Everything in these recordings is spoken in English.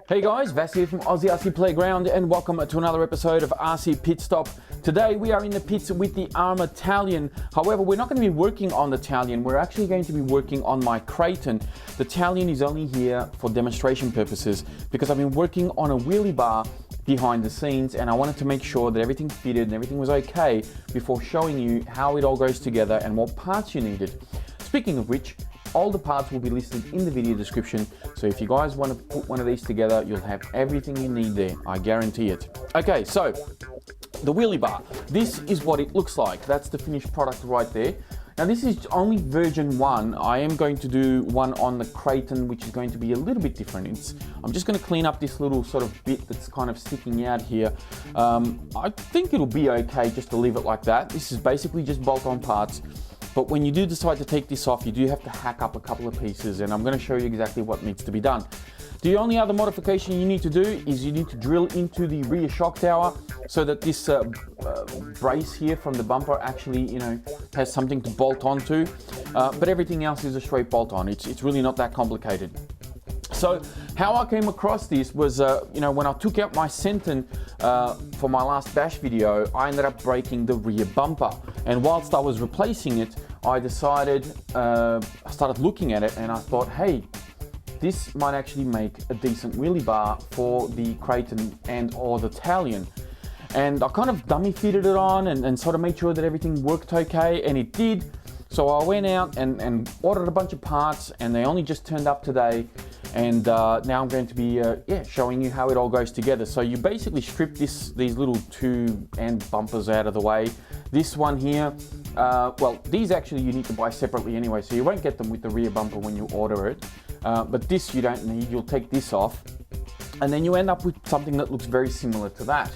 Hey guys, Vass here from Aussie Playground and welcome to another episode of RC Pit Stop. Today we are in the pits with the ARRMA Talion. However, we're not going to be working on the Talion, we're actually going to be working on my Kraton. The Talion is only here for demonstration purposes because I've been working on a wheelie bar behind the scenes and I wanted to make sure that everything fitted and everything was okay before showing you how it all goes together and what parts you needed. Speaking of which, all the parts will be listed in the video description, so if you guys want to put one of these together, you'll have everything you need there, I guarantee it. Okay, so the wheelie bar, this is what it looks like. That's the finished product right there. Now this is only version 1. I am going to do one on the Kraton, which is going to be a little bit different. I'm just going to clean up this little sort of bit that's kind of sticking out here. I think it'll be okay just to leave it like that. This is basically just bolt-on parts. But when you do decide to take this off, you do have to hack up a couple of pieces, and I'm going to show you exactly what needs to be done. The only other modification you need to do is you need to drill into the rear shock tower so that this brace here from the bumper actually, has something to bolt onto. But everything else is a straight bolt on. It's really not that complicated. So how I came across this was, when I took out my Senton for my last bash video, I ended up breaking the rear bumper. And whilst I was replacing it, I decided, I started looking at it and I thought, hey, this might actually make a decent wheelie bar for the Kraton and or the Talion. And I kind of dummy fitted it on and sort of made sure that everything worked okay, and it did. So I went out and ordered a bunch of parts, and they only just turned up today. And now I'm going to be showing you how it all goes together. So you basically strip these little two end bumpers out of the way. This one here, well, these actually you need to buy separately anyway, so you won't get them with the rear bumper when you order it. But this you don't need. You'll take this off, and then you end up with something that looks very similar to that.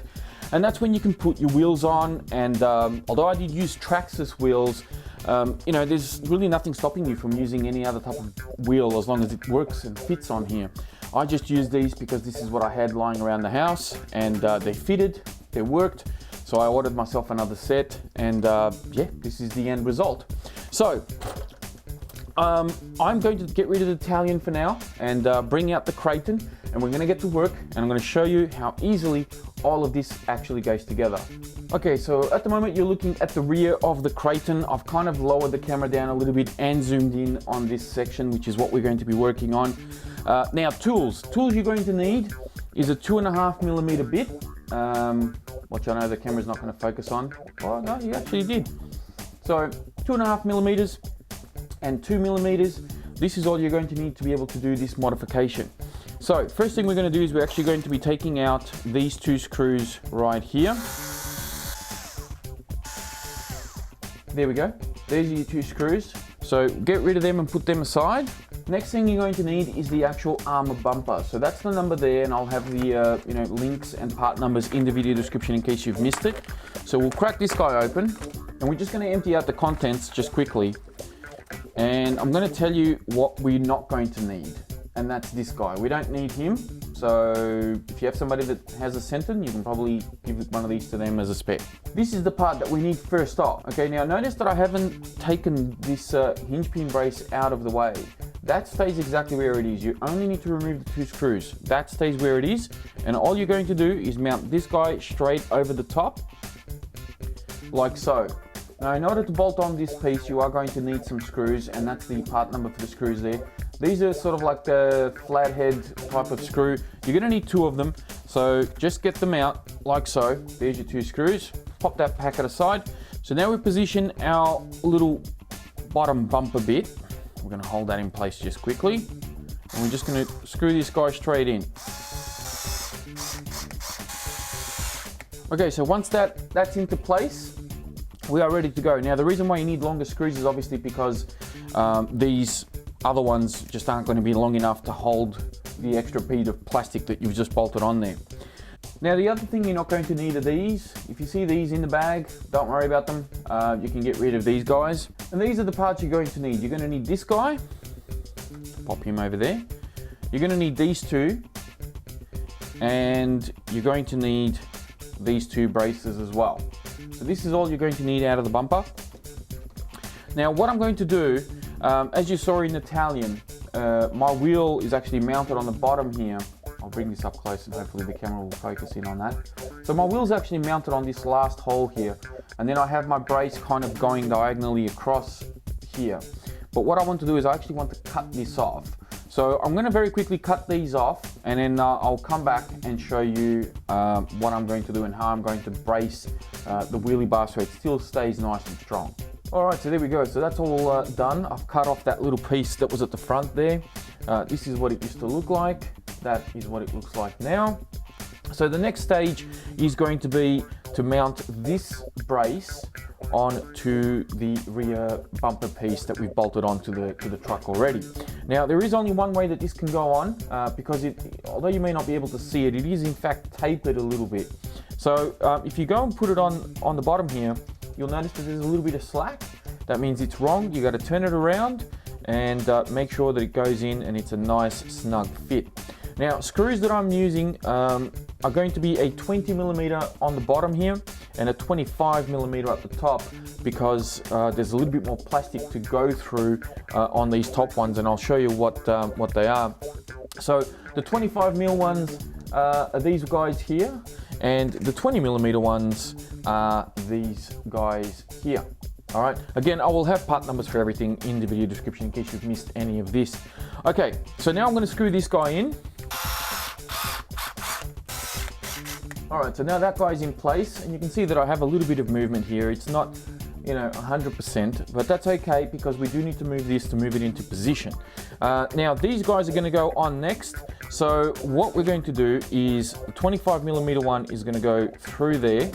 And that's when you can put your wheels on. And although I did use Traxxas wheels, there's really nothing stopping you from using any other type of wheel as long as it works and fits on here. I just used these because this is what I had lying around the house, and they fitted, they worked. So I ordered myself another set, and this is the end result. So I'm going to get rid of the Talion for now and bring out the Kraton, and we're going to get to work, and I'm going to show you how easily all of this actually goes together. Okay, so at the moment you're looking at the rear of the Kraton. I've kind of lowered the camera down a little bit and zoomed in on this section, which is what we're going to be working on. Now tools you're going to need is a 2.5mm bit, which I know the camera's not going to focus on. Oh no, you actually did. So 2.5mm and 2mm. This is all you're going to need to be able to do this modification. So first thing we're going to do is we're actually going to be taking out these two screws right here. There we go. These are your two screws. So get rid of them and put them aside. Next thing you're going to need is the actual ARRMA bumper. So that's the number there, and I'll have the links and part numbers in the video description in case you've missed it. So we'll crack this guy open, and we're just going to empty out the contents just quickly. And I'm going to tell you what we're not going to need, and that's this guy. We don't need him. So if you have somebody that has a Senton, you can probably give one of these to them as a spare. This is the part that we need first off. Okay, now notice that I haven't taken this hinge pin brace out of the way. That stays exactly where it is. You only need to remove the two screws. That stays where it is. And all you're going to do is mount this guy straight over the top, like so. Now in order to bolt on this piece, you are going to need some screws, and that's the part number for the screws there. These are sort of like the flathead type of screw. You're going to need 2 of them, so just get them out like so. There's your 2 screws. Pop that packet aside. So now we position our little bottom bumper bit. We're going to hold that in place just quickly, and we're just going to screw this guy straight in. Okay, so once that's into place, we are ready to go. Now the reason why you need longer screws is obviously because these other ones just aren't going to be long enough to hold the extra bead of plastic that you've just bolted on there. Now the other thing you're not going to need are these. If you see these in the bag, don't worry about them. You can get rid of these guys. And these are the parts you're going to need. You're going to need this guy. Pop him over there. You're going to need these two. And you're going to need these 2 braces as well. So this is all you're going to need out of the bumper. Now what I'm going to do, as you saw in the Talion, my wheel is actually mounted on the bottom here. I'll bring this up close and hopefully the camera will focus in on that. So my wheel's actually mounted on this last hole here, and then I have my brace kind of going diagonally across here. But what I want to do is I actually want to cut this off. So I'm going to very quickly cut these off, and then I'll come back and show you what I'm going to do and how I'm going to brace the wheelie bar so it still stays nice and strong. Alright, so there we go. So that's all done. I've cut off that little piece that was at the front there. This is what it used to look like. That is what it looks like now. So the next stage is going to be to mount this brace onto the rear bumper piece that we've bolted onto the truck already. Now there is only one way that this can go on because although you may not be able to see it, it is in fact tapered a little bit. So if you go and put it on the bottom here, you'll notice that there's a little bit of slack. That means it's wrong. You got to turn it around and make sure that it goes in and it's a nice snug fit. Now, screws that I'm using are going to be a 20mm on the bottom here and a 25mm at the top because there's a little bit more plastic to go through on these top ones, and I'll show you what they are. So the 25mm ones are these guys here, and the 20mm ones are these guys here. All right, again, I will have part numbers for everything in the video description in case you've missed any of this. Okay, so now I'm going to screw this guy in. All right, so now that guy's in place, and you can see that I have a little bit of movement here. It's not, 100%, but that's okay because we do need to move this to move it into position. Now, these guys are going to go on next. So what we're going to do is the 25mm one is going to go through there.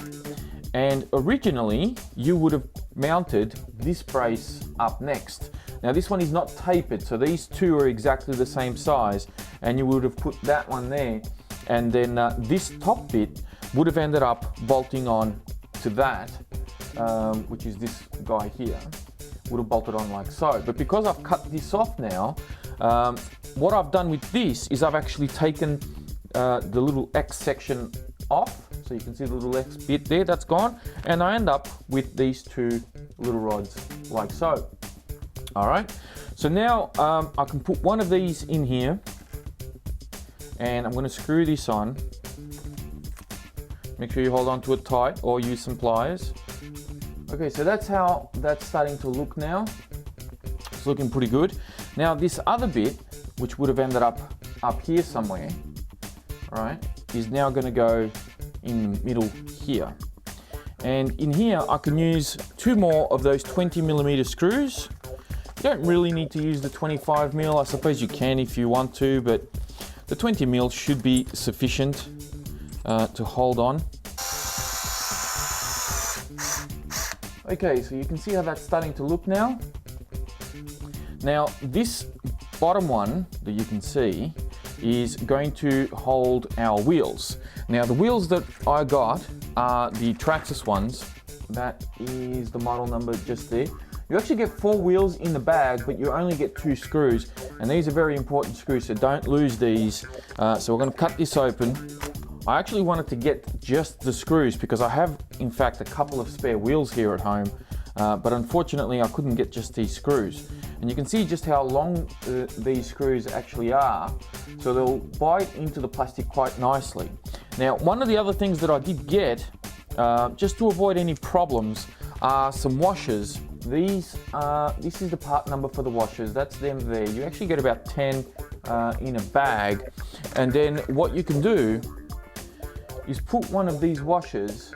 And originally, you would have mounted this brace up next. Now, this one is not tapered, so these two are exactly the same size, and you would have put that one there. And then this top bit would have ended up bolting on to that, which is this guy here, would have bolted on like so. But because I've cut this off now, what I've done with this is I've actually taken the little X section off. So you can see the little X bit there, that's gone. And I end up with these two little rods like so. All right, so now I can put one of these in here, and I'm going to screw this on. Make sure you hold on to it tight or use some pliers. Okay, so that's how that's starting to look now. It's looking pretty good. Now this other bit, which would have ended up here somewhere, all right, is now going to go in the middle here. And in here I can use two more of those 20mm screws. You don't really need to use the 25mm. I suppose you can if you want to, but the 20mm should be sufficient to hold on. Okay, so you can see how that's starting to look now. Now this bottom one that you can see is going to hold our wheels. Now the wheels that I got are the Traxxas ones. That is the model number just there. You actually get 4 wheels in the bag, but you only get 2 screws, and these are very important screws, so don't lose these. So we're going to cut this open. I actually wanted to get just the screws because I have, in fact, a couple of spare wheels here at home, but unfortunately I couldn't get just these screws. And you can see just how long these screws actually are, so they'll bite into the plastic quite nicely. Now, one of the other things that I did get, just to avoid any problems, are some washers. This is the part number for the washers. That's them there. You actually get about 10 in a bag, and then what you can do is put one of these washers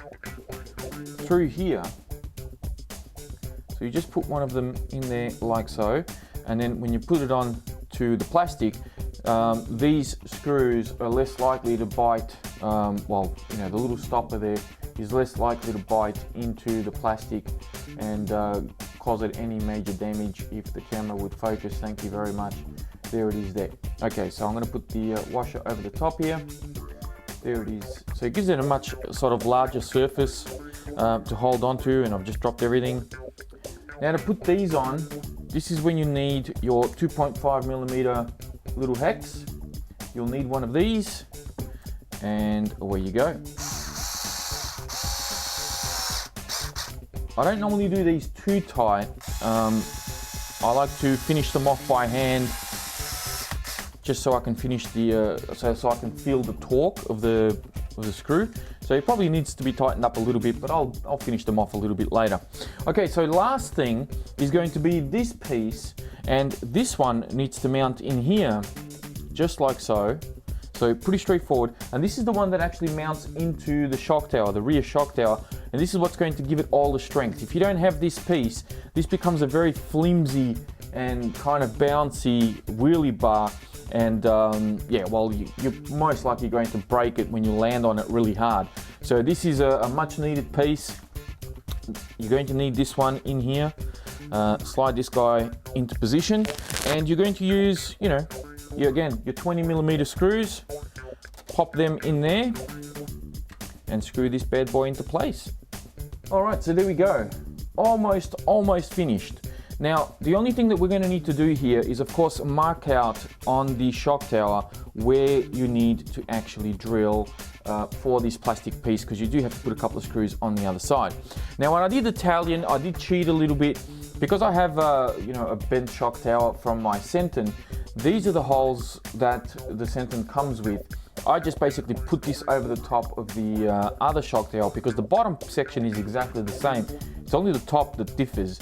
through here. So you just put one of them in there like so, and then when you put it on to the plastic, these screws are less likely to bite, the little stopper there is less likely to bite into the plastic and cause it any major damage if the camera would focus. Thank you very much. There it is there. Okay, so I'm going to put the washer over the top here. There it is. So it gives it a much sort of larger surface to hold on to, and I've just dropped everything. Now to put these on, this is when you need your 2.5mm little hex. You'll need one of these, and away you go. I don't normally do these too tight. I like to finish them off by hand just so I can finish the, so I can feel the torque of the screw. So it probably needs to be tightened up a little bit, but I'll finish them off a little bit later. Okay, so last thing is going to be this piece, and this one needs to mount in here, just like so. So pretty straightforward. And this is the one that actually mounts into the shock tower, the rear shock tower. And this is what's going to give it all the strength. If you don't have this piece, this becomes a very flimsy and kind of bouncy wheelie bar. And yeah, well, you're most likely going to break it when you land on it really hard. So this is a much needed piece. You're going to need this one in here. Slide this guy into position, and you're going to use, you know, your 20mm screws. Pop them in there and screw this bad boy into place. All right, so there we go. Almost finished. Now, the only thing that we're going to need to do here is, of course, mark out on the shock tower where you need to actually drill for this plastic piece, because you do have to put a couple of screws on the other side. Now, when I did the Talion, I did cheat a little bit because I have, you know, a bent shock tower from my Senton. These are the holes that the Senton comes with. I just basically put this over the top of the other shock tower because the bottom section is exactly the same. It's only the top that differs.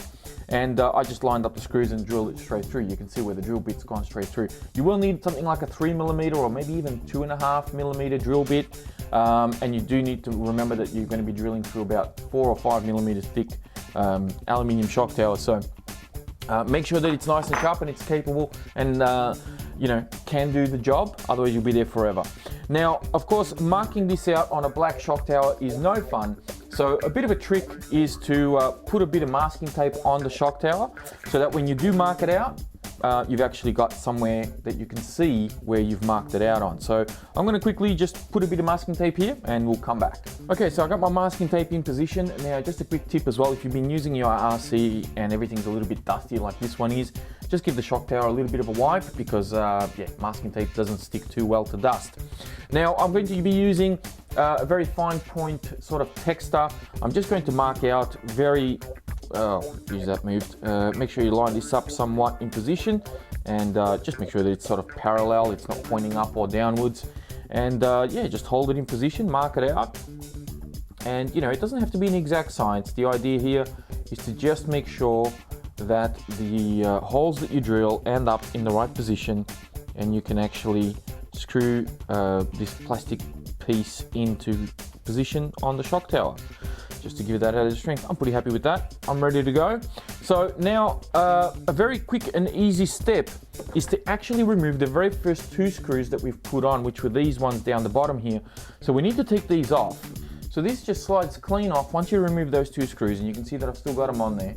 And I just lined up the screws and drilled it straight through. You can see where the drill bit's gone straight through. You will need something like a 3mm or maybe even 2.5mm drill bit. And you do need to remember that you're going to be drilling through about 4 or 5mm thick aluminium shock tower. So make sure that it's nice and sharp and it's capable and you know, can do the job, otherwise you'll be there forever. Now, of course, marking this out on a black shock tower is no fun. So a bit of a trick is to put a bit of masking tape on the shock tower so that when you do mark it out, you've actually got somewhere that you can see where you've marked it out on. So I'm going to quickly just put a bit of masking tape here and we'll come back. Okay, so I got my masking tape in position. Now, just a quick tip as well, if you've been using your RC and everything's a little bit dusty like this one is, just give the shock tower a little bit of a wipe because yeah, masking tape doesn't stick too well to dust. Now, I'm going to be using a very fine point sort of texture. I'm just going to mark out very, use that moved. Make sure you line this up somewhat in position and just make sure that it's sort of parallel, it's not pointing up or downwards. And yeah, just hold it in position, mark it out. And you know, it doesn't have to be an exact science. The idea here is to just make sure that the holes that you drill end up in the right position and you can actually screw this plastic piece into position on the shock tower, just to give it that added strength. I'm pretty happy with that. I'm ready to go. So now a very quick and easy step is to actually remove the very first 2 screws that we've put on, which were these ones down the bottom here. So we need to take these off. So this just slides clean off once you remove those 2 screws, and you can see that I've still got them on there.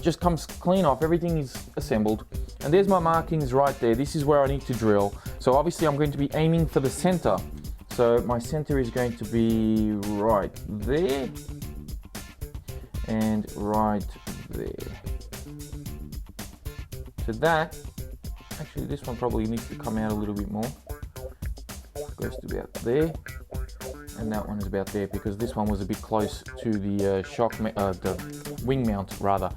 Just comes clean off, everything is assembled. And there's my markings right there. This is where I need to drill. So obviously I'm going to be aiming for the center. So my center is going to be right there and right there. So that, actually this one probably needs to come out a little bit more. Goes to about there. And that one is about there because this one was a bit close to the the wing mount rather.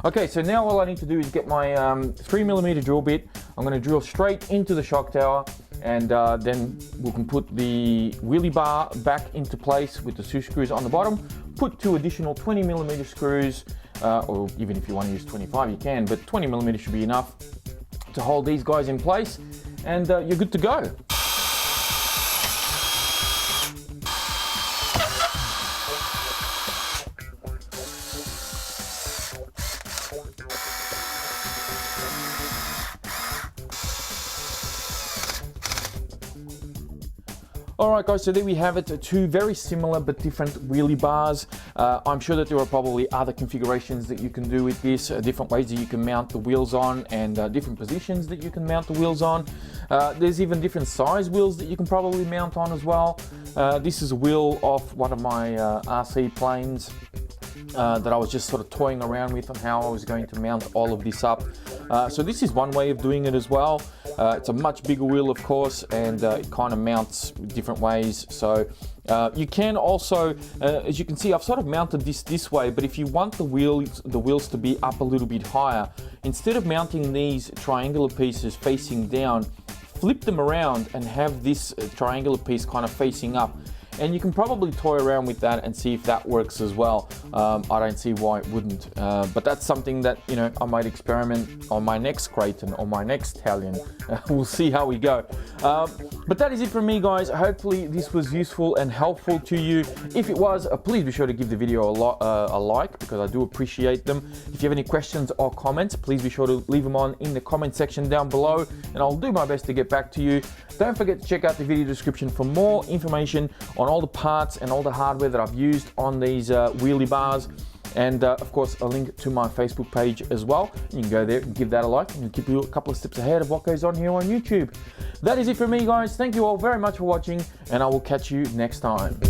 Okay, so now all I need to do is get my 3mm drill bit. I'm going to drill straight into the shock tower, and then we can put the wheelie bar back into place with the 2 screws on the bottom. Put 2 additional 20mm screws, or even if you want to use 25 you can, but 20mm should be enough to hold these guys in place, and you're good to go. Alright guys, so there we have it, 2 very similar but different wheelie bars. I'm sure that there are probably other configurations that you can do with this, different ways that you can mount the wheels on, and different positions that you can mount the wheels on. There's even different size wheels that you can probably mount on as well. This is a wheel off one of my RC planes that I was just sort of toying around with on how I was going to mount all of this up. So this is one way of doing it as well. It's a much bigger wheel, of course, and it kind of mounts different ways. So you can also, as you can see, I've sort of mounted this way, but if you want the wheels to be up a little bit higher, instead of mounting these triangular pieces facing down, flip them around and have this triangular piece kind of facing up. And you can probably toy around with that and see if that works as well. I don't see why it wouldn't, but that's something that, you know, I might experiment on my next Kraton or my next Talion. We'll see how we go. But that is it from me, guys. Hopefully this was useful and helpful to you. If it was, please be sure to give the video a like, because I do appreciate them. If you have any questions or comments, please be sure to leave them on in the comment section down below, and I'll do my best to get back to you. Don't forget to check out the video description for more information on all the parts and all the hardware that I've used on these wheelie bars, and of course a link to my Facebook page as well. You can go there and give that a like, and keep you a couple of steps ahead of what goes on here on YouTube. That is it for me, guys. Thank you all very much for watching, and I will catch you next time.